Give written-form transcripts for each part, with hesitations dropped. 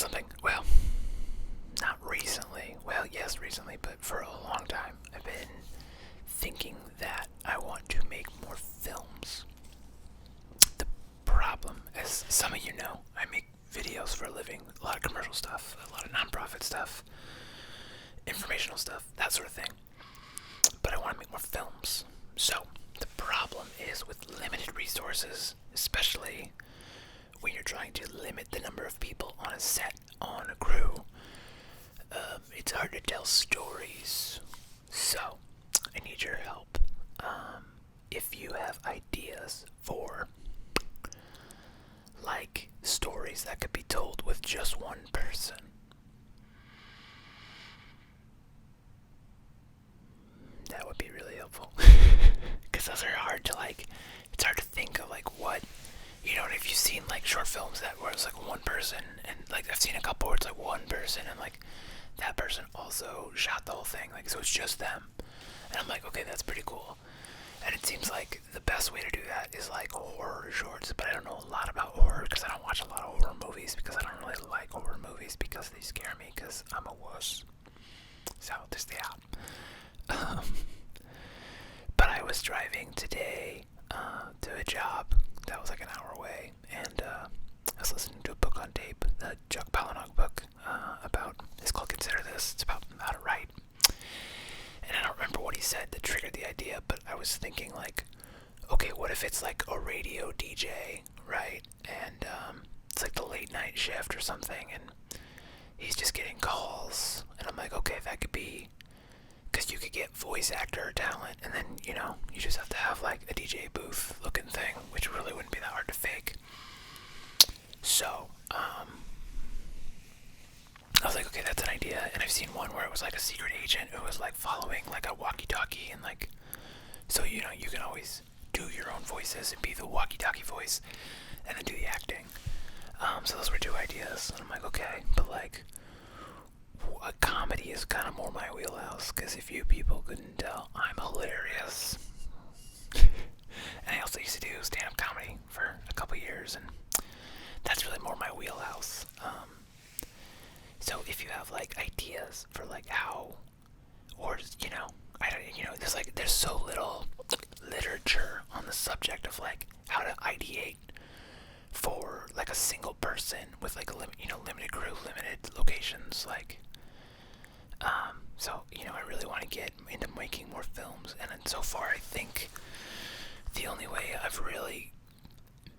something. Well, not recently. Well, yes, recently, but for a long time, I've been thinking that I want to make more films. The problem, as some of you know, I make videos for a living, a lot of commercial stuff, a lot of nonprofit stuff, informational stuff, that sort of thing. But I want to make more films. So, the problem is with limited resources, especially when you're trying to limit the number of people on a set, on a crew, it's hard to tell stories. So, I need your help. If you have ideas for, like, stories that could be told with just one person, that would be really helpful. Because those are hard to, like, it's hard to think of, like, what, you know, and if you've seen, like, short films that where it's, like, one person, and, like, I've seen a couple where it's, like, one person, and, like, that person also shot the whole thing, like, so it's just them. And I'm like, okay, that's pretty cool. And it seems like the best way to do that is, like, horror shorts, but I don't know a lot about horror, because I don't watch a lot of horror movies, because I don't really like horror movies, because they scare me, because I'm a wuss. So, there's that. But I was driving today to a job that was like an hour away, and I was listening to a book on tape, the Chuck Palahniuk book about, it's called Consider This, it's about how to write. And I don't remember what he said that triggered the idea, but I was thinking, like, okay, what if it's like a radio DJ, right? And it's like the late night shift or something, and he's just getting calls, and I'm like, okay, that could be, because you could get voice actor talent, and then, you know, you just have to have, like, a DJ booth looking thing, which really wouldn't be that hard to fake. So, I was like, okay, that's an idea, and I've seen one where it was, like, a secret agent who was, like, following, like, a walkie-talkie, and, like, so, you know, you can always do your own voices and be the walkie-talkie voice, and then do the acting. So those were two ideas, and I'm like, okay, but, like, a comedy is kind of more my wheelhouse, because if you people couldn't tell, I'm hilarious. And I also used to do stand-up comedy for a couple years, and that's really more my wheelhouse. So if you have, like, ideas for, like, how, or, you know, I don't, you know, there's so little literature on the subject of, like, how to ideate for, like, a single person with, like, a limited crew, limited locations, like, so, you know, I really want to get into making more films, and then so far I think the only way I've really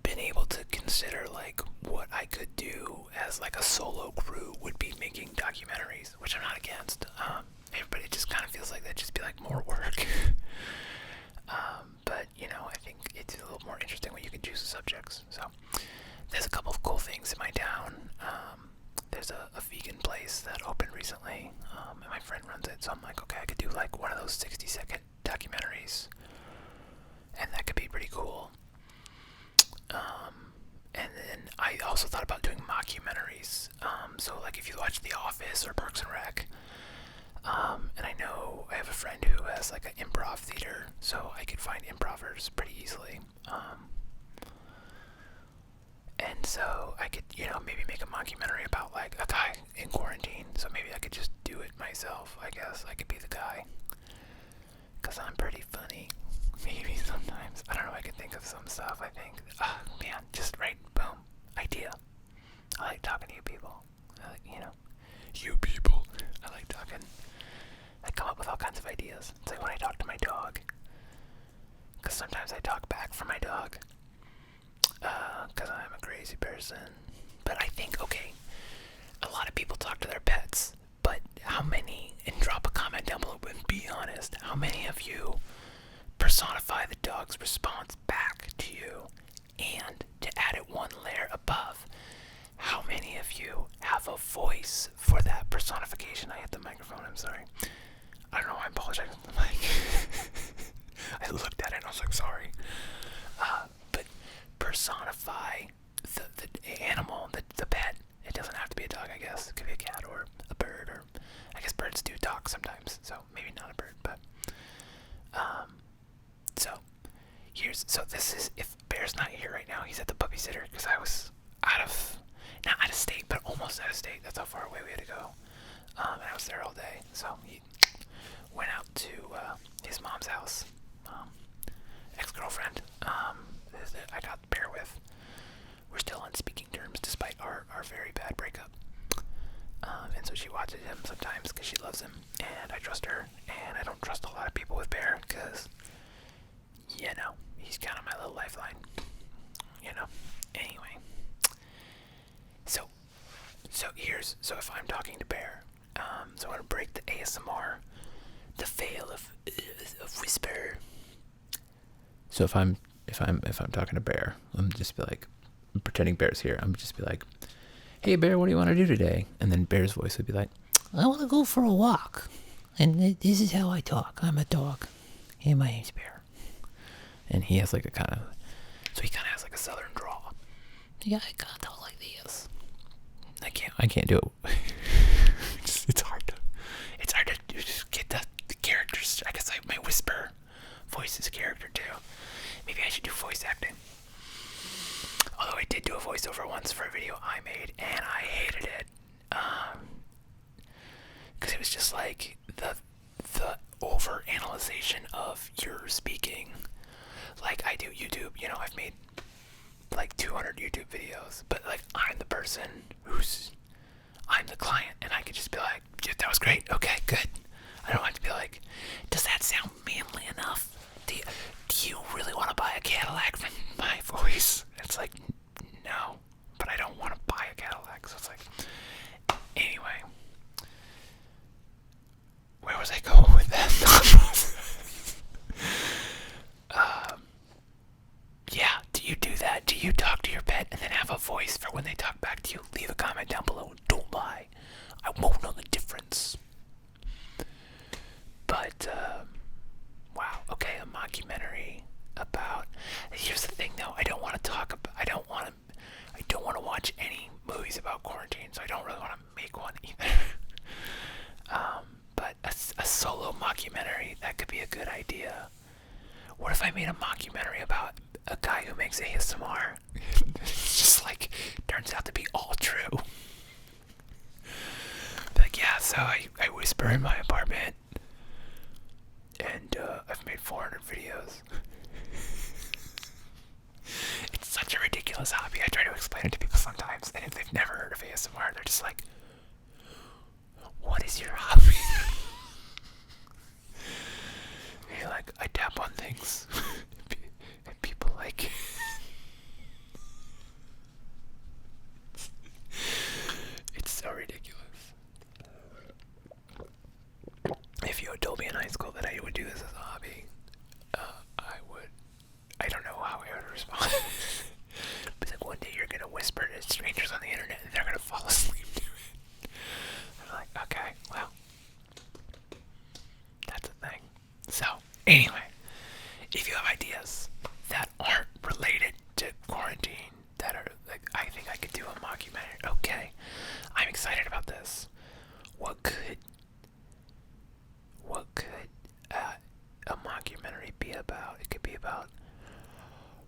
been able to consider, like, what I could do as, like, a solo crew would be making documentaries, which I'm not against, but it just kind of feels like that'd just be, like, more work. But, you know, I think it's a little more interesting when you can choose the subjects. So, there's a couple of cool things in my town. There's a vegan place that opened recently, and my friend runs it, so I'm like, okay, I could do, like, one of those 60-second documentaries, and that could be pretty cool. And then I also thought about doing mockumentaries, so, like, if you watch The Office or Parks and Rec, and I know I have a friend who has, like, an improv theater, so I could find improvers pretty easily, and so I could, you know, maybe make a mockumentary about, like, a guy in quarantine, so maybe I could just do it myself, I guess. I could be the guy, because I'm pretty funny, maybe sometimes. I don't know, I could think of some stuff, I think. Man, just right, boom, idea. I like talking to you people. I like, you know, you people. I like talking. I come up with all kinds of ideas. It's like when I talk to my dog, because sometimes I talk back for my dog, because I'm a crazy person. But I think, okay, a lot of people talk to their pets, but how many, and drop a comment down below, and be honest, how many of you personify the dog's response back to you? And to add it one layer above, how many of you have a voice for that personification? I hit the microphone, I'm sorry. I don't know, I apologize for the mic. I looked at it and I was like, sorry. But personify the animal, the pet. It doesn't have to be a dog, I guess. It could be a cat or a bird, or I guess birds do talk sometimes, so maybe not a bird, but so this is, if Bear's not here right now, he's at the puppy sitter, because I was not out of state, but almost wasn't out of state. That's how far away we had to go. And I was there all day. So he went out to his mom's house. Ex-girlfriend that I got the bear with. We're still on speaking terms despite our very bad breakup. And so she watches him sometimes because she loves him, and I trust her. And I don't trust a lot of people with Bear because, he's kind of my little lifeline. Anyway, so if I'm talking to Bear, so I'm gonna break the ASMR, the veil of whisper. So if I'm talking to Bear, I'm just be like, I'm pretending Bear's here. I'm just be like, hey Bear, what do you want to do today? And then Bear's voice would be like, I want to go for a walk. And this is how I talk. I'm a dog. Hey, my name's Bear. And he has like he kind of has like a southern drawl. Yeah, I kind of talk like this. I can't do it. It's hard to just get the characters. I guess my whisper voice is character too. Maybe I should do voice acting. Although I did do a voiceover once for a video I made, and I hated it. Because it was just like the over-analyzation of your speaking. Like I do YouTube, I've made like 200 YouTube videos, but like I'm the person I'm the client, and I could just be like, yeah, that was great, okay, good. I don't have to be like, does that sound manly enough? Do you really want to buy a Cadillac from my voice? It's like, no, but I don't want to buy a Cadillac, so it's like, anyway. Where was I going with that? Yeah, do you do that? Do you talk to your pet and then have a voice for when they talk back to you? Leave a comment down below. Don't lie. I won't know the difference. But, wow. Okay, a mockumentary about... Here's the thing, though. I don't want to watch any movies about quarantine, so I don't really want to make one either. But a solo mockumentary, that could be a good idea. What if I made a mockumentary about a guy who makes ASMR? It's just like, turns out to be all true. Like, yeah, so I whisper in my apartment, and I've made 400 videos. It's such a ridiculous hobby. I try to explain it to people sometimes, and if they've never heard of ASMR, they're just like, what is your hobby? And you're like, I tap on things, and people like it's so ridiculous. If you had told me in high school that I would do this as a hobby, I don't know how I would respond. But like, one day you're gonna whisper to strangers on the internet and they're gonna fall asleep to it. I'm like, okay, well, that's a thing. So, anyway, if you have ideas that aren't related to quarantine, that are like, I think I could do a mockumentary. Okay, I'm excited about this. What could a mockumentary be about? It could be about,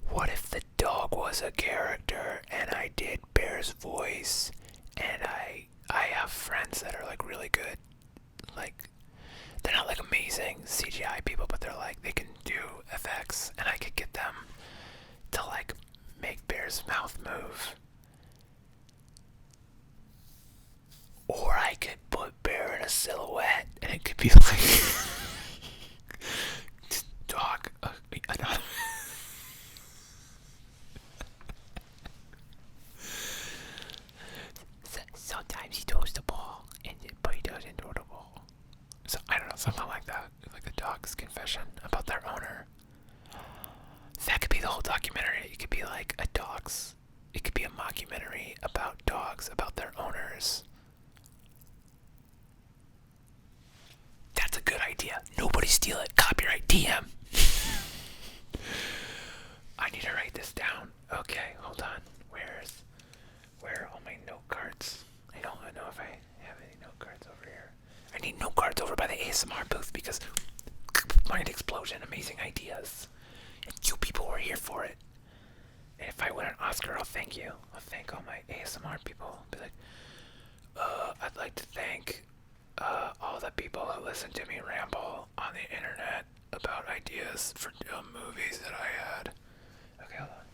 what if the dog was a character and I did Bear's voice, and I have friends that are like really good, like they're not like amazing CGI people, but they're like, they can do effects, and I could get them to like make Bear's mouth move. Or I could put Bear in a silhouette, and it could be like dog. I don't. Sometimes he throws the ball, but he doesn't throw the ball. So I don't know, something like that, like a dog's confession about their owner. That could be the whole documentary. It could be like it could be a mockumentary about dogs, about their owners. That's a good idea. Nobody steal it. Copyright DM. I need to write this down. Okay, hold on. Where are all my note cards? I don't know if I have any note cards over here. I need note cards over by the ASMR booth because mind explosion, amazing ideas. And you people were here for it. And if I win an Oscar, I'll thank you. I'll thank all my ASMR people. I'll be like, thank all the people who listen to me ramble on the internet about ideas for movies that I had. Okay, hold on.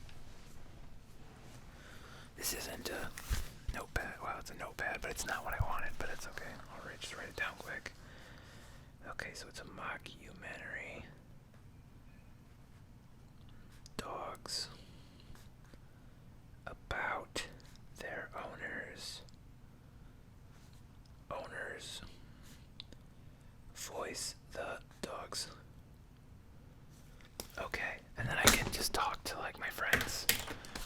This isn't a notepad. Well, it's a notepad, but it's not what I wanted, but it's okay. I'll just write it down quick. Okay, so it's a mockumentary. Dogs about their owners. Owners voice the dogs. Okay, and then I can just talk to like my friends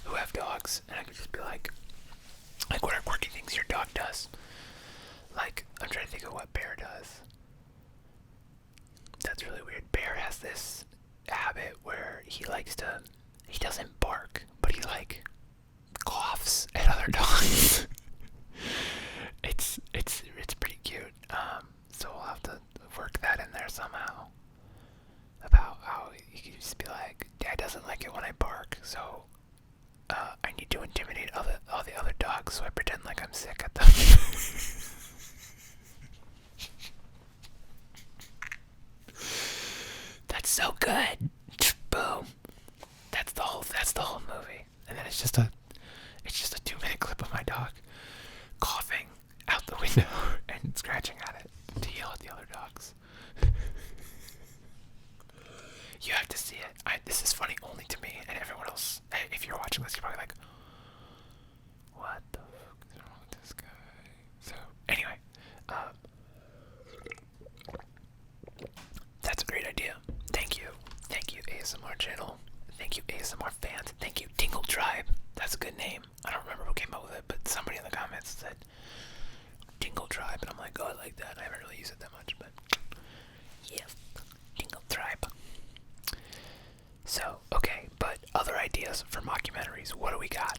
who have dogs, and I can just be like what are quirky things your dog does? Like, I'm trying to think of what Bear does. That's really weird. Bear has this habit where he doesn't bark, but he like coughs at other dogs. It's pretty cute. So we'll have to work that in there somehow. About how you can just be like, Dad doesn't like it when I bark, so I need to intimidate all the other dogs, so I pretend like I'm sick at them. That's so good. Boom. That's the whole movie. And then it's just a 2-minute clip of my dog coughing out the window and scratching at it to yell at the other dogs. You have to see it. This is funny only to me, and everyone else. If you're watching this, you're probably like, what the fuck is wrong with this guy? So, anyway, that's a great idea. Thank you. Thank you, ASMR channel. Thank you, ASMR fans. Thank you, Tingle Tribe. That's a good name. I don't remember who came up with it, but somebody in the comments said Tingle Tribe, and I'm like, oh, I like that. I haven't really used it that much, but yeah, Tingle Tribe. So, okay, but other ideas for mockumentaries. What do we got?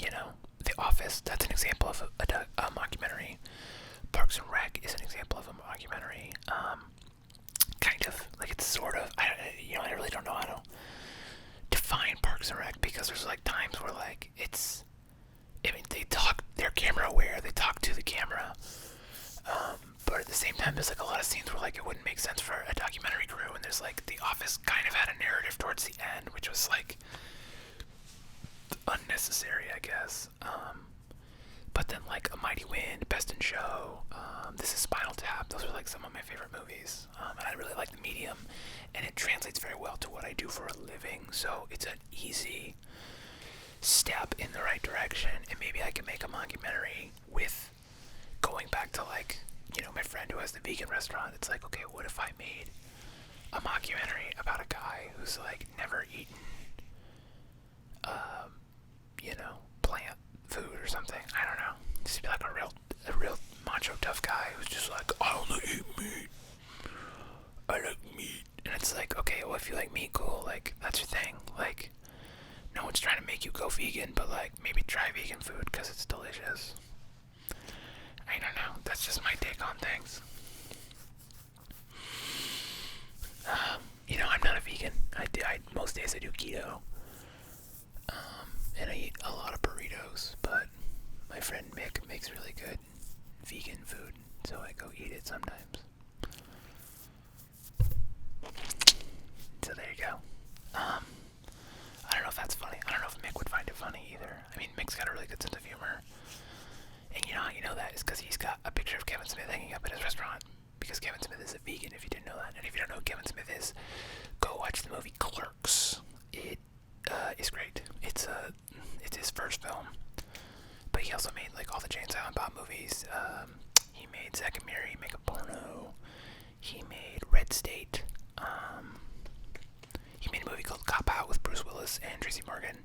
You know, The Office, that's an example of a mockumentary. Parks and Rec is an example of a mockumentary. Kind of, like it's sort of, I really don't know how to define Parks and Rec, because there's like times where like they talk, they're camera aware, they talk to the camera. But at the same time, there's like a lot of scenes where like it wouldn't make sense for a documentary crew, and there's like The Office kind of had a narrative towards the end, which was like unnecessary, I guess. But then like A Mighty Wind, Best in Show, This is Spinal Tap, those are like some of my favorite movies. And I really like the medium, and it translates very well to what I do for a living, so it's an easy step in the right direction. And maybe I can make a mockumentary with going back to like, you know, my friend who has the vegan restaurant. It's like, okay, what if I made a mockumentary about a guy who's like never eaten you know, plant food or something. I don't know. Just be like a real macho tough guy who's just like, I only eat meat. I like meat. And it's like, okay, well, if you like meat, cool, like that's your thing. Like, no one's trying to make you go vegan, but like maybe try vegan food because it's delicious. I don't know. That's just my take on things. You know, I'm not a vegan. Most days I do keto. And I eat a lot of burritos, but my friend Mick makes really good vegan food, so I go eat it sometimes. So there you go. I don't know if that's funny. I don't know if Mick would find it funny either. I mean, Mick's got a really good sense of humor. And you know how you know that is because he's got a picture of Kevin Smith hanging up at his restaurant. Because Kevin Smith is a vegan, if you didn't know that. And if you don't know who Kevin Smith is, go watch the movie Clerks. It is great. It's his first film. But he also made like all the Jane Silent Bob movies. He made Zack and Miri Make a Porno. He made Red State. He made a movie called Cop Out with Bruce Willis and Tracy Morgan.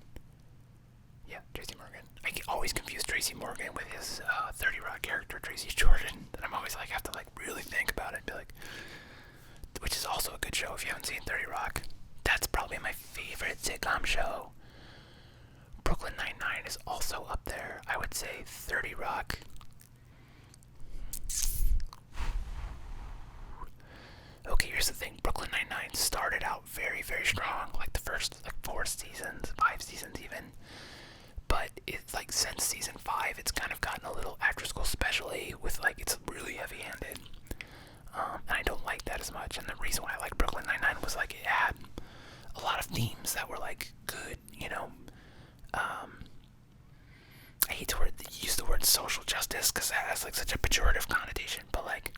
Yeah, Tracy Morgan. I always confuse Tracy Morgan with his 30 Rock character, Tracy Jordan. And I'm always like, have to like really think about it and be like, which is also a good show if you haven't seen 30 Rock. That's probably my favorite sitcom show. Brooklyn Nine-Nine is also up there. I would say 30 Rock. Okay, here's the thing. Brooklyn Nine-Nine started out very, very strong. Like the first 4 seasons, 5 seasons even. But it's like since season 5, it's kind of gotten a little after school, especially with like it's really this because it has like such a pejorative connotation, but like,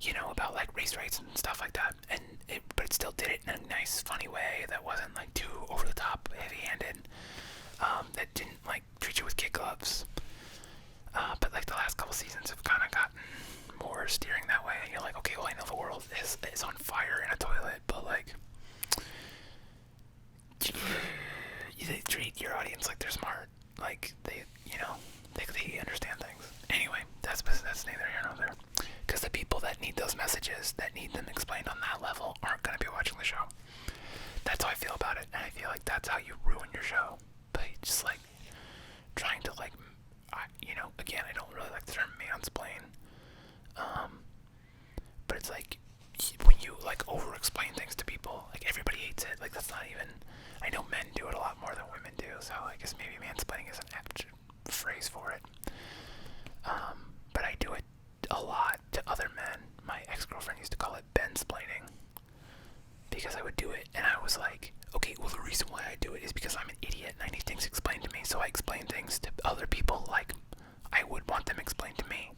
you know, about like race rights and stuff like that, but it still did it in a nice, funny way that wasn't like too over the top, heavy-handed. That didn't like treat you with kid gloves. But like the last couple seasons have kind of gotten more steering that way, and you're like, okay, well, I know the world is on fire in a toilet, but like, they treat your audience like they're smart, like they, you know, they understand things. Anyway, that's neither here nor there. Because the people that need those messages, that need them explained on that level, aren't going to be watching the show. That's how I feel about it, and I feel like that's how you ruin your show. By just like trying to like, you know, again, I don't really like the term mansplain. But it's like when you like over-explain things to people, like everybody hates it. Like that's not even. I know men do it a lot more than women do, so I guess maybe mansplaining is an apt phrase for it. But I do it a lot to other men. My ex-girlfriend used to call it bensplaining, because I would do it and I was like, okay, well the reason why I do it is because I'm an idiot and I need things explained to me, so I explain things to other people like I would want them explained to me.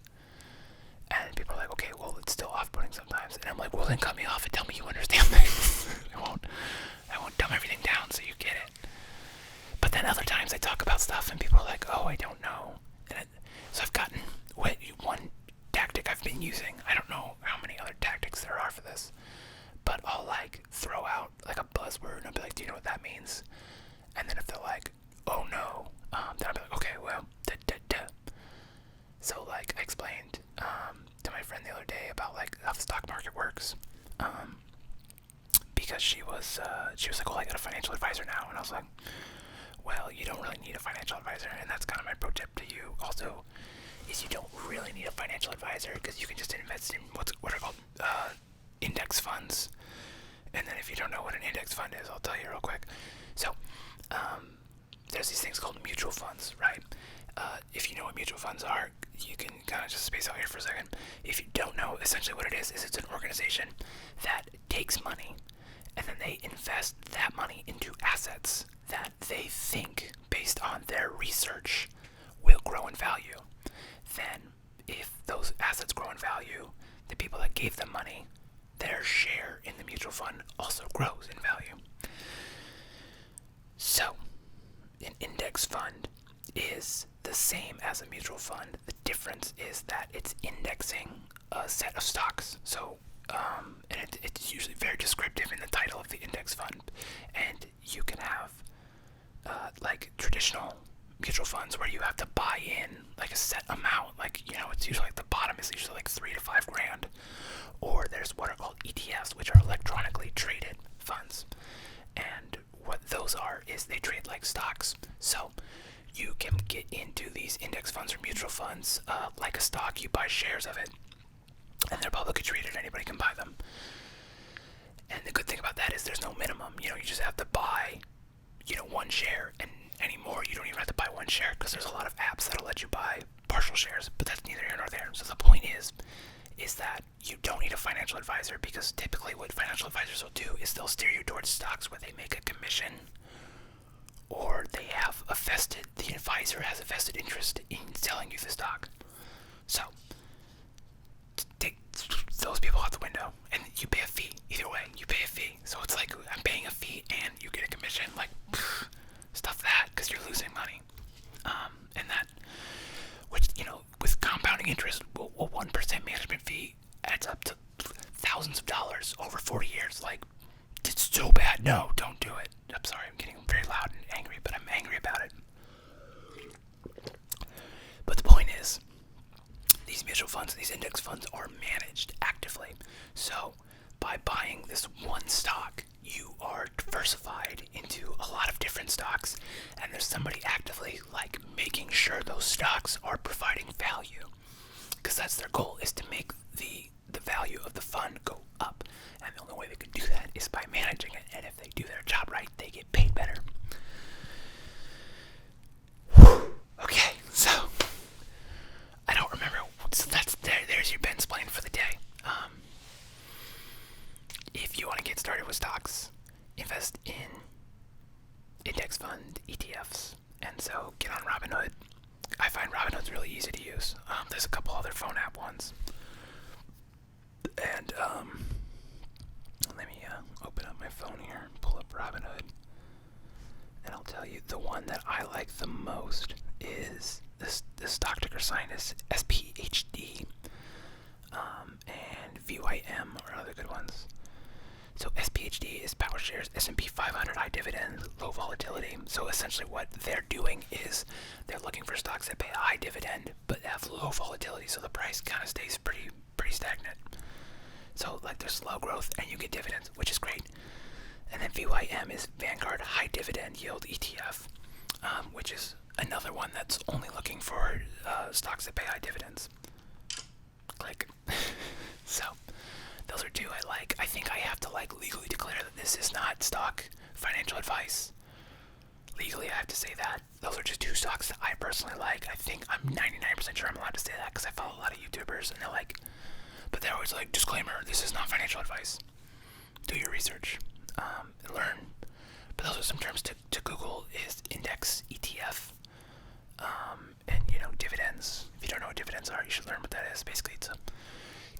And people are like, okay, well it's still off-putting sometimes, and I'm like, well then cut me off and tell me you understand things. I won't dumb everything down so you get it. But then other times I talk about stuff and people are like, oh, I don't know. So I've gotten one tactic I've been using. I don't know how many other tactics there are for this, but I'll like throw out like a buzzword and I'll be like, do you know what that means? And then if they're like, oh no, then I'll be like, okay, well, So like I explained to my friend the other day about like how the stock market works, because she was like, well, I got a financial advisor now, and I was like, well, you don't really need a financial advisor, and that's kind of my pro tip to you also, is you don't really need a financial advisor, because you can just invest in what are called index funds. And then if you don't know what an index fund is, I'll tell you real quick. So there's these things called mutual funds, right? If you know what mutual funds are, you can kind of just space out here for a second. If you don't know, essentially what it is it's an organization that takes money and then they invest that money into assets that they think, based on their research, will grow in value. Then, if those assets grow in value, the people that gave them money, their share in the mutual fund also grows in value. So, an index fund is the same as a mutual fund. The difference is that it's indexing a set of stocks. So, and it's usually very descriptive in the title of the index fund. And you can have like traditional mutual funds where you have to buy in like a set amount, like, you know, it's usually like the bottom is usually like $3 to $5 grand. Or there's what are called ETFs, which are electronically traded funds. And what those are is they trade like stocks. So you can get into these index funds or mutual funds like a stock. You buy shares of it, and they're publicly traded. Anybody can buy them. And the good thing about that is there's no minimum. You know, you just have to buy, you know, one share, and anymore you don't even have to buy one share, because there's a lot of apps that'll let you buy partial shares, but that's neither here nor there. So the point is that you don't need a financial advisor, because typically what financial advisors will do is they'll steer you towards stocks where they make a commission, or the advisor has a vested interest in selling you the stock. So take those people out the window, and you pay a fee. Either way, you pay a fee. So it's like, I'm paying a fee and you get a commission. Like, stuff that, because you're losing money. And that, which, you know, with compounding interest, a 1% management fee adds up to thousands of dollars over 40 years. Like, it's so bad. No, don't do it. I'm sorry, I'm getting very loud and angry, but I'm angry about it. But the point is, these mutual funds, these index funds are managed actively. So by buying this one stock, you are diversified into a lot of different stocks, and there's somebody actively like making sure those stocks are providing value, because that's their goal, is to make the value of the fund go up. And the only way they can do that is by managing it, and if they do their job right, they get paid better. Okay, so I don't remember. So there's your bensplain for the day. If you want to get started with stocks, invest in index fund ETFs, and so get on Robinhood. I find Robinhood's really easy to use. there's a couple other phone app ones. And let me open up my phone here, pull up Robinhood, and I'll tell you the one that I like the most is this stock ticker sign is SPHD, and VYM are other good ones. So SPHD is PowerShares S&P 500 high dividend, low volatility. So essentially what they're doing is they're looking for stocks that pay a high dividend but have low volatility, so the price kind of stays pretty stagnant. So like there's slow growth and you get dividends, which is great. And then VYM is Vanguard High Dividend Yield ETF, which is another one that's only looking for stocks that pay high dividends. Click. So those are two I like. I think I have to like legally declare that this is not stock financial advice. Legally, I have to say that. Those are just two stocks that I personally like. I think I'm 99% sure I'm allowed to say that because I follow a lot of YouTubers and they're like, but they're always like, disclaimer, this is not financial advice. Do your research and learn. But those are some terms to Google is index ETF and, you know, dividends. If you don't know what dividends are, you should learn what that is. Basically, it's a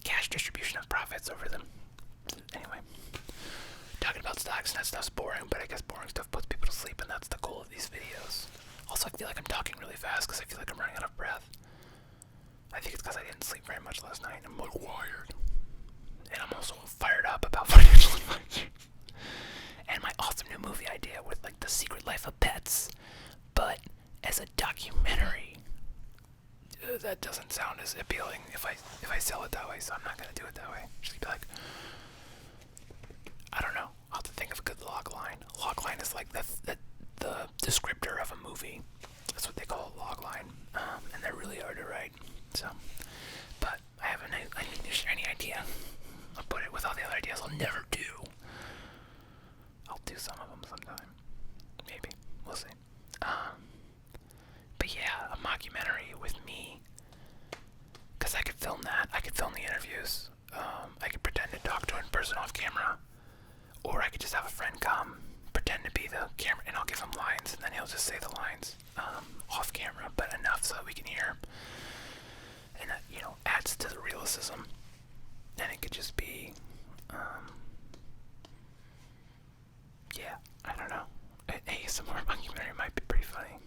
cash distribution of profits over them. Anyway, talking about stocks and that stuff's boring, but I guess boring stuff puts people to sleep, and that's the goal of these videos. Also, I feel like I'm talking really fast because I feel like I'm running out of breath. I think it's because I didn't sleep very much last night. I'm like wired. And I'm also fired up about financial advice. And my awesome new movie idea with like The Secret Life of Pets, but as a documentary. That doesn't sound as appealing if I sell it that way, so I'm not gonna do it that way. Just be like, I don't know. I'll have to think of a good log line. Log line is like the descriptor of a movie. That's what they call a log line, and they're really hard to write. So, but I have a shiny idea. I'll put it with all the other ideas I'll never do. I'll do some of them sometime. Maybe. We'll see. But yeah, a mockumentary with me. Because I could film that. I could film the interviews. I could pretend to talk to him in person off camera. Or I could just have a friend come, pretend to be the camera, and I'll give him lines, and then he'll just say the lines off camera, but enough so that we can hear. And that, you know, adds to the realism. And it could just be, yeah, I don't know. An ASMR documentary might be pretty funny.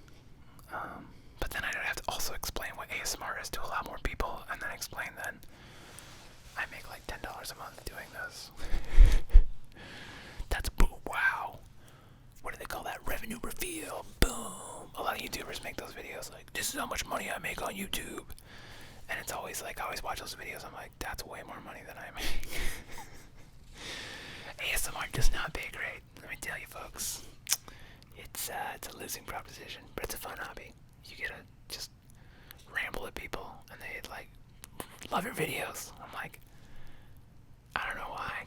But then I'd have to also explain what ASMR is to a lot more people, and then explain that I make like $10 a month doing this. That's boom, wow. What do they call that? Revenue reveal. Boom. A lot of YouTubers make those videos like, this is how much money I make on YouTube. And it's always like, I always watch those videos, I'm like, that's way more money than I make. ASMR does not pay great, let me tell you folks. It's a losing proposition, but it's a fun hobby. You get to just ramble at people, and they like love your videos. I'm like, I don't know why.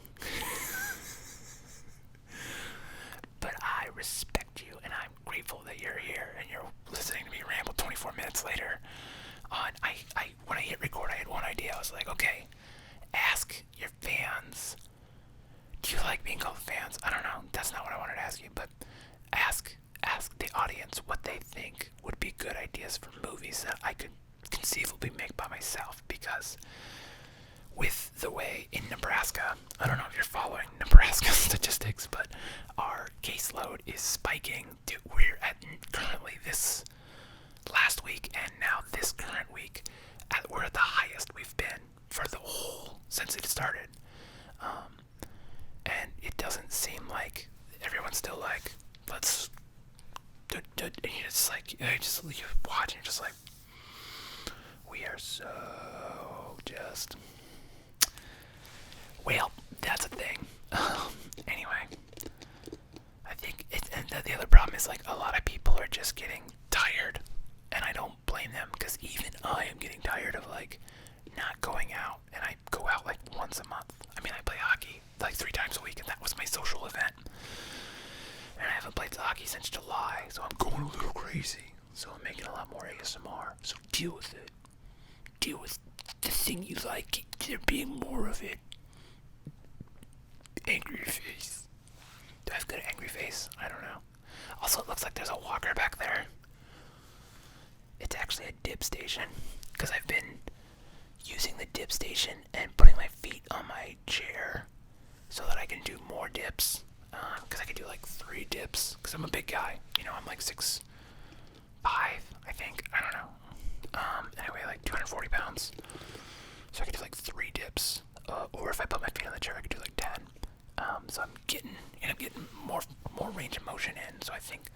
But I respect you, and I'm grateful that you're here, and you're listening to me ramble 24 minutes later. When I hit record, I had one idea. I was like, okay, ask your fans. Do you like being called fans? I don't know. That's not what I wanted to ask you, but ask the audience what they think would be good ideas for movies that I could conceivably make by myself, because with the way in Nebraska, I don't know if you're following Nebraska statistics, but our caseload is spiking. We're at currently this last week and now this current week, we're at the highest we've been for the whole, since it started. And it doesn't seem like everyone's still like, let's and it's like, you watch and you're just like, we are so just, well, that's a thing. Anyway, I think and the other problem is like a lot of people are just getting tired, and I don't blame them, because even I am getting tired of like not going out, and I go out like once a month. I mean, I play hockey like 3 times a week, and that was my social event. And I haven't played hockey since July, so I'm going a little crazy. So I'm making a lot more ASMR. So deal with it. Deal with the thing you like, there being more of it. Angry face. Do I have good angry face? I don't know. Also, it looks like there's a walker back there. It's actually a dip station, because I've been station and putting my feet on my chair so that I can do more dips. Because I could do like 3 dips. Because I'm a big guy. You know, I'm like 6'5", I think. I don't know. Anyway, like 240 pounds. So I could do like 3 dips. Or if I put my feet on the chair, I could do like 10. So I'm getting more range of motion in. So I think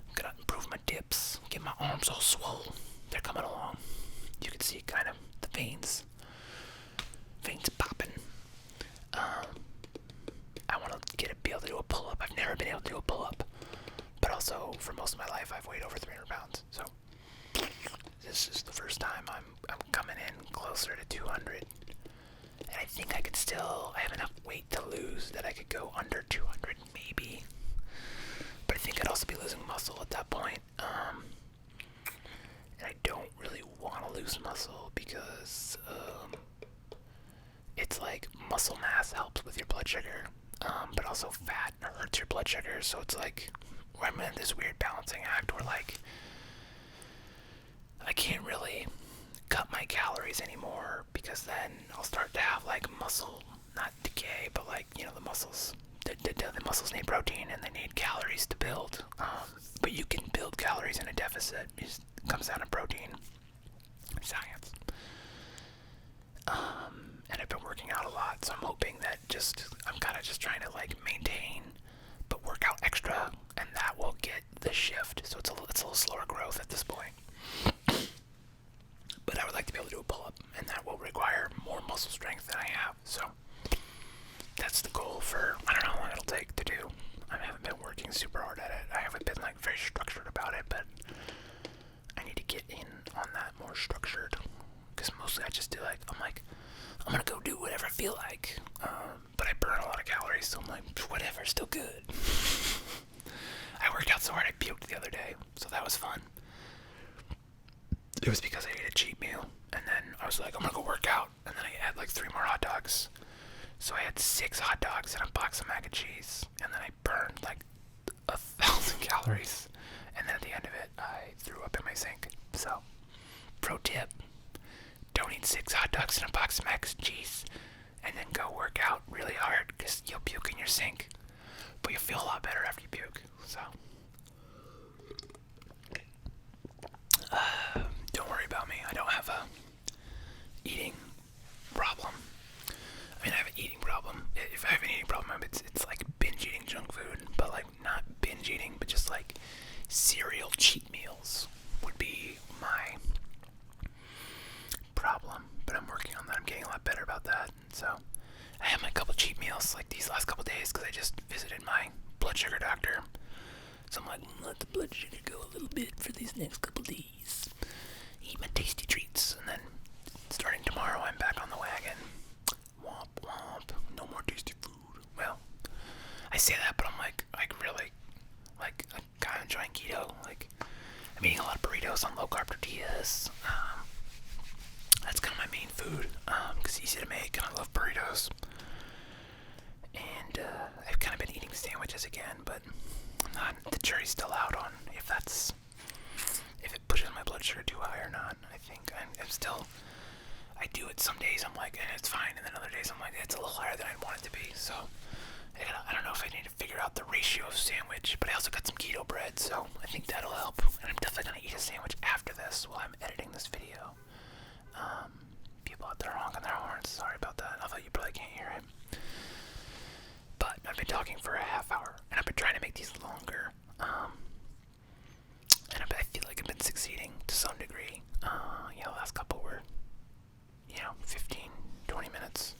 I'm gonna improve my dips. Get my arms all swole. They're coming along. You can see kind of the veins popping. I want to be able to do a pull-up. I've never been able to do a pull-up, but also for most of my life I've weighed over 300 pounds. So this is the first time I'm coming in closer to 200, and I think I have enough weight to lose that I could go under 200 maybe. But I think I'd also be losing muscle at that point. And I don't really want to lose muscle because it's like muscle mass helps with your blood sugar, but also fat hurts your blood sugar. So it's like I'm in this weird balancing act where like I can't really cut my calories anymore because then I'll start to have like muscle, not decay, but like, you know, the muscles need protein and they need calories to build. But you can build calories in a deficit. It just comes down to protein science. And I've been working out a lot, so I'm hoping that I'm kind of just trying to like maintain, but work out extra, and that will get the shift. So it's a little slower growth at this point. But I would like to be able to do a pull-up, and that will require more muscle strength than I have. So that's the goal for, I don't know how long it'll take to do. I haven't been working super hard at it. I haven't been like very structured about it, but I need to get in on that more structured. Because mostly I just do like, I'm gonna go do whatever I feel like. But I burn a lot of calories, so I'm like, whatever, still good. I worked out so hard I puked the other day, so that was fun. It was because I ate a cheat meal, and then I was like, I'm gonna go work out, and then I had like 3 more hot dogs. So I had 6 hot dogs and a box of mac and cheese, and then I burned like 1,000 calories, and then at the end of it, I threw up in my sink. So, pro tip, don't eat 6 hot dogs and a box of mac and cheese, and then go work out really hard, because you'll puke in your sink, but you'll feel a lot better after you puke. So, don't worry about me. I don't have a eating problem. I mean, I have an eating problem. If I have an eating problem, it's like binge eating junk food, but like not binge eating, but just like cereal cheat meals would be my problem. But I'm working on that. I'm getting a lot better about that. So I had my couple cheat meals like these last couple days because I just visited my blood sugar doctor. So I'm like, let the blood sugar go a little bit for these next couple days. Eat my tasty treats, and then starting tomorrow, I'm back on the wagon. Womp womp. No more tasty food. Well, I say that, but I'm like really, like, I'm kind of enjoying keto. Like, I'm eating a lot of burritos on low carb tortillas. That's kind of my main food, because it's easy to make, and I love burritos. And I've kind of been eating sandwiches again, but the jury's still out on if it pushes my blood sugar too high or not. I think I do it some days, I'm like, it's fine, and then other days I'm like, it's a little higher than I want it to be. So I don't know if I need to figure out the ratio of sandwich, but I also got some keto bread, so I think that'll help. And I'm definitely gonna eat a sandwich after this while I'm editing this video. People out there honking their horns, sorry about that, although you probably can't hear it. But I've been talking for a half hour, and I've been trying to make these longer. And I feel like I've been succeeding to some degree. The last couple were, 15, 20 minutes.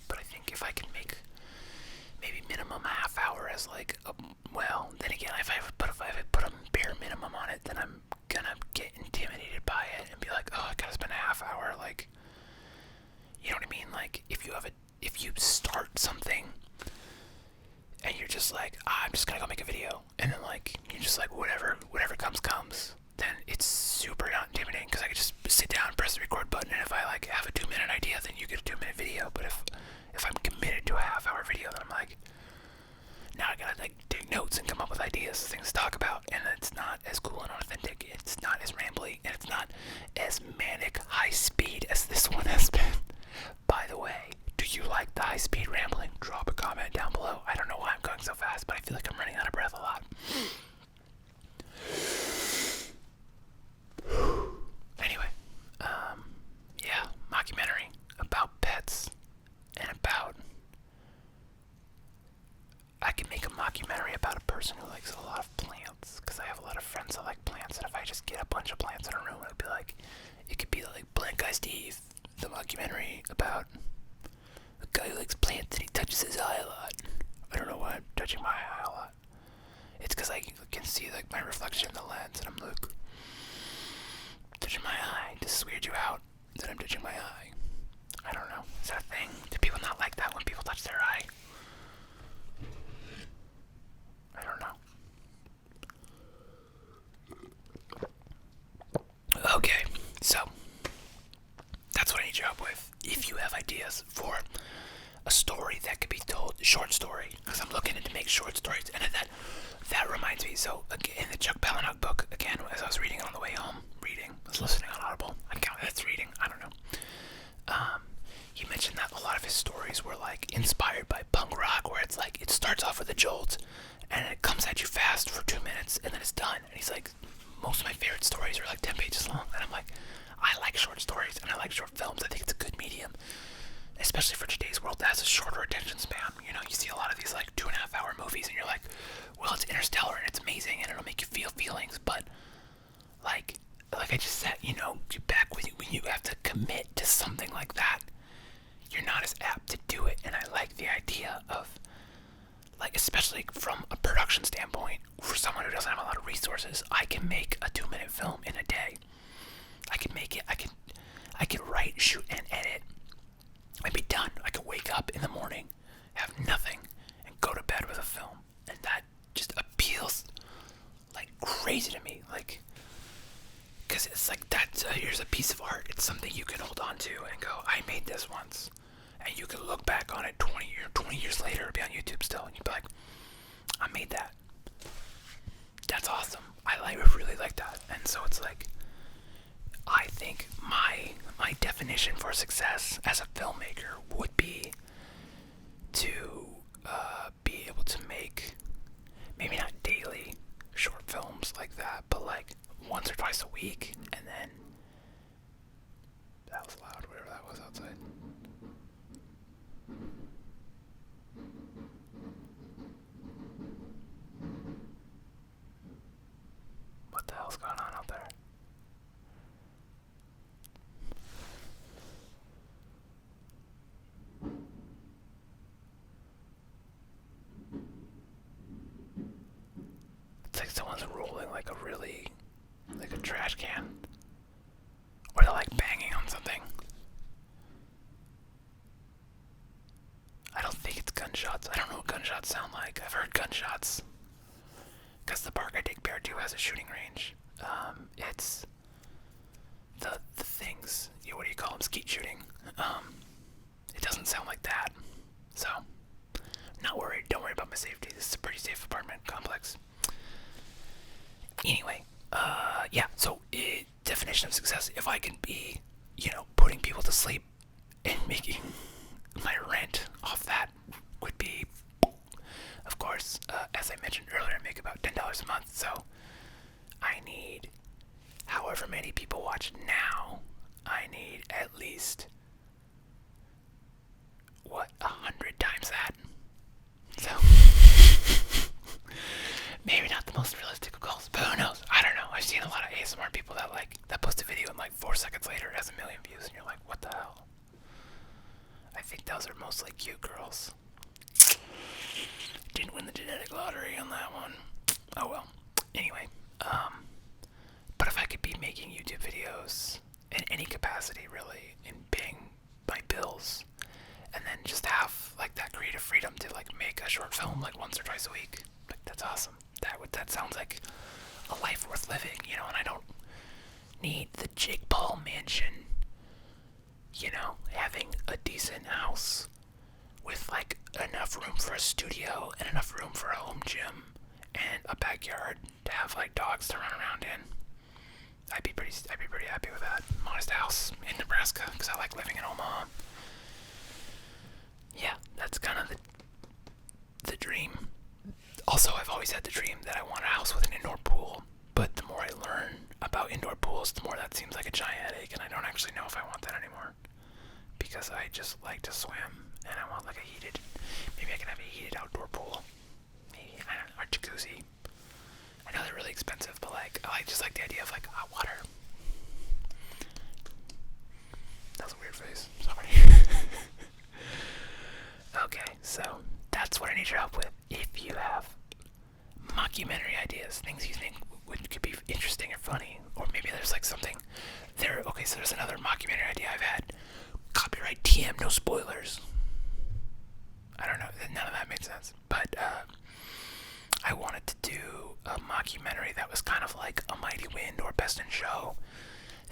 But I think if I can make maybe minimum a half hour as like then again, if I put a bare minimum on it, then I'm gonna get intimidated by it and be like, oh, I gotta spend a half hour, like, you know what I mean? Like, if you start something and you're just like, I'm just gonna go make a video, and then like you're just like, whatever comes, then it's super not intimidating, because I can just sit down, press the record button, and if I like have a 2-minute idea, then you get a 2-minute video. But if I'm committed to a half-hour video, then I'm like, now I gotta like take notes and come up with ideas, things to talk about, and it's not as cool and authentic. It's not as rambly, and it's not as manic high speed as this one has been. the mockumentary about a guy who likes plants and he touches his eye a lot. I don't know why I'm touching my eye a lot. It's because I can see like my reflection in the lens, and I'm like touching my eye. Does this weird you out that I'm touching my eye? I don't know. Is that a thing? Do people not like that when people touch their eye? I don't know. Okay, so that's what I need your help with. If you have ideas for a story that could be told, a short story, because I'm looking to make short stories, and that reminds me. So in the Chuck Palahniuk book, again, as I was reading it on the way home, I was listening on Audible. I count that's reading. I don't know. He mentioned that a lot of his stories were like inspired by punk rock, where it's like it starts off with a jolt, and it comes at you fast for 2 minutes, and then it's done. And he's like, most of my favorite stories are like 10 pages long, and I'm like, I like short stories and I like short films. I think it's a good medium, especially for today's world that has a shorter attention span. You know, you see a lot of these like 2.5 hour movies, and you're like, well, it's interstellar and it's amazing and it'll make you feel feelings, but like I just said, you know, back when you have to commit to something like that, you're not as apt to do it. And I like the idea of, like, especially from a production standpoint, for someone who doesn't have a lot of resources, I can make a 2-minute film in a day. I can make it. I can write, shoot, and edit. I'd be done. I could wake up in the morning, have nothing, and go to bed with a film, and that just appeals like crazy to me. Like, because it's like that's here's a piece of art. It's something you can hold on to and go, I made this once, and you can look back on it 20 years later, it'll be on YouTube still, and you'd be like, I made that. That's awesome. I really like that. And so it's like, I think my definition for success as a filmmaker would be to be able to make maybe not daily short films like that, but like once or twice a week, and then that was loud, whatever that was outside. What the hell's going on out there? It's like someone's rolling like a trash can. Or they're like banging on something. I don't think it's gunshots. I don't know what gunshots sound like. I've heard gunshots. Because the park I take Bear to has a shooting range. It's the things, what do you call them, skeet shooting. It doesn't sound like that. So, not worried. Don't worry about my safety. This is a pretty safe apartment complex. Anyway, yeah, so definition of success, if I can be, putting people to sleep and making my rent off that would be, of course, as I mentioned earlier, I make about $10 a month, so I need, however many people watch now, I need at least, 100 times that. So, maybe not the most realistic of goals, but who knows? I don't know. I've seen a lot of ASMR people that post a video and like 4 seconds later it has 1 million views, and you're like, what the hell? I think those are mostly cute girls. Didn't win the genetic lottery on that one. Oh well. Anyway, but if I could be making YouTube videos in any capacity, really, and paying my bills, and then just have like that creative freedom to like make a short film like once or twice a week, like that's awesome. That sounds like a life worth living, and I don't need the Jake Paul mansion, having a decent house with like enough room for a studio and enough room for a home gym and a backyard to have like dogs to run around in. I'd be pretty happy with that. Modest house in Nebraska because I like living in Omaha. Yeah, that's kind of the dream. Also, I've always had the dream that I want a house with an indoor pool, but the more I learn about indoor pools, the more that seems like a giant headache, and I don't actually know if I want that anymore. Because I just like to swim, and I want like maybe I can have a heated outdoor pool. Maybe, I don't know, or jacuzzi. I know they're really expensive, but like, I just like the idea of like hot water. That was a weird face. need your help with. If you have mockumentary ideas, things you think could be interesting or funny, or maybe there's like something there. Okay, so there's another mockumentary idea I've had. Copyright TM, no spoilers. I don't know, none of that made sense. But I wanted to do a mockumentary that was kind of like A Mighty Wind or Best in Show.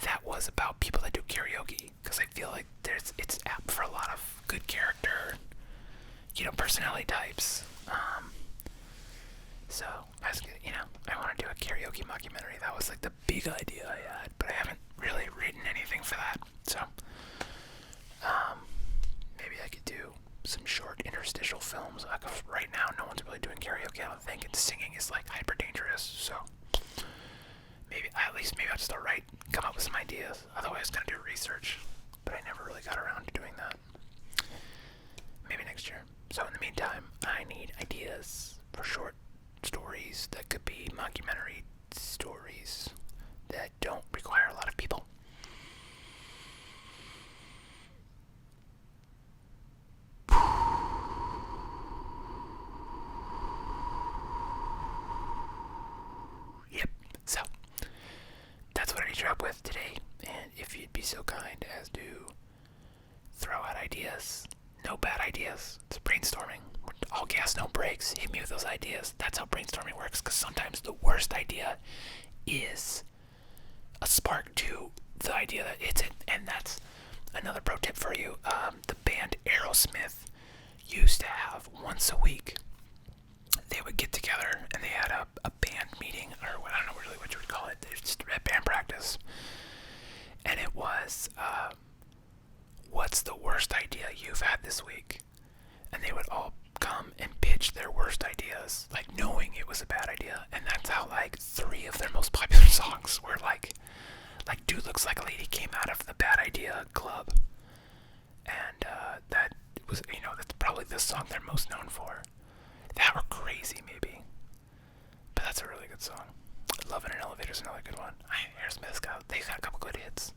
That was about people that do karaoke, because I feel like it's apt for a lot of good character, personality types. So I want to do a karaoke mockumentary. That was like the big idea I had, but I haven't really written anything for that. So maybe I could do some short interstitial films. Right now, no one's really doing karaoke, I don't think, and singing is like hyper dangerous. So maybe I'll just come up with some ideas. Otherwise, I was gonna do research, but I never really got around to doing that. Maybe next year. So in the meantime, I need ideas for short stories that could be mockumentary stories that don't require a lot of people. Yep, so that's what I need your help with today, and if you'd be so kind as to throw out ideas. No bad ideas. It's brainstorming. All gas, no brakes. Hit me with those ideas. That's how brainstorming works, because sometimes the worst idea is a spark to the idea that hits it. And that's another pro tip for you. The band Aerosmith used to have once a week. They would get together and they had a band meeting, or I don't know really what you would call it. They just had band practice. And it was, what's the worst idea you've had this week? And they would all come and pitch their worst ideas, like knowing it was a bad idea. And that's how like 3 of their most popular songs were like Dude Looks Like a Lady came out of the Bad Idea Club. And that was, that's probably the song they're most known for. That or Crazy, maybe. But that's a really good song. Love in an Elevator is another good one. Aerosmith's they've got a couple good hits.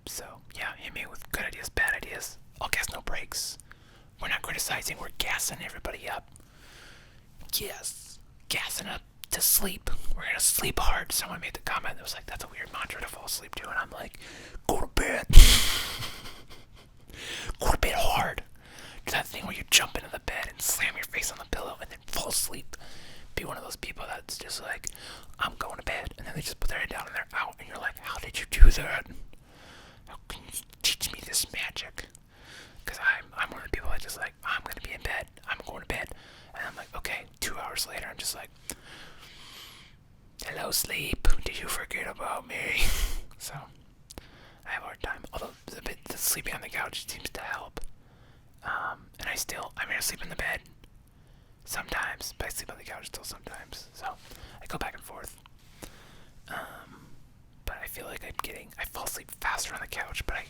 So, yeah, hit me with good ideas, bad ideas. All gas, no brakes. We're not criticizing, we're gassing everybody up. Yes, gassing up to sleep. We're gonna sleep hard. Someone made the comment that was like, that's a weird mantra to fall asleep to, and I'm like, go to bed. Go to bed hard. Do that thing where you jump into the bed and slam your face on the pillow and then fall asleep. Be one of those people that's just like, I'm going to bed, and then they just put their head down and they're out, and you're like, how did you do that? How can you teach me this magic? Because I'm one of the people that just like, I'm going to be in bed. I'm going to bed. And I'm like, okay, 2 hours later, I'm just like, hello, sleep. Did you forget about me? So, I have a hard time. Although, the sleeping on the couch seems to help. And I sleep in the bed sometimes, but I sleep on the couch still sometimes. So, I go back and forth. But I feel like I fall asleep faster on the couch, but I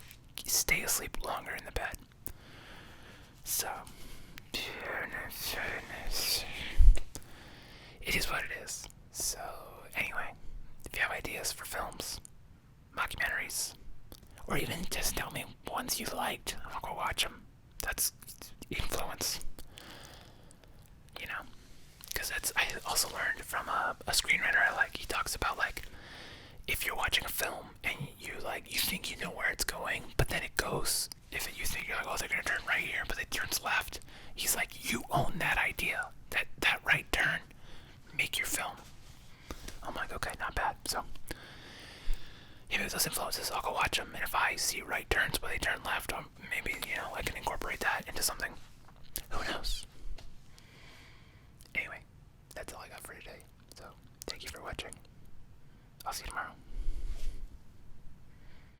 stay asleep longer in the bed. So, it is what it is. So, anyway, if you have ideas for films, mockumentaries, or even just tell me ones you liked, I'll go watch them. That's influence. Because I also learned from a screenwriter I like. He talks about like, if you're watching a film and you think you know where it's going, but then it goes, you think you're like, oh, they're gonna turn right here, but it turns left. He's like, you own that idea, that right turn, make your film. I'm like, okay, not bad. So, if those influences, I'll go watch them, and if I see right turns but they turn left, maybe I can incorporate that into something. Who knows? Anyway, that's all I got for today. So, thank you for watching. I'll see you tomorrow.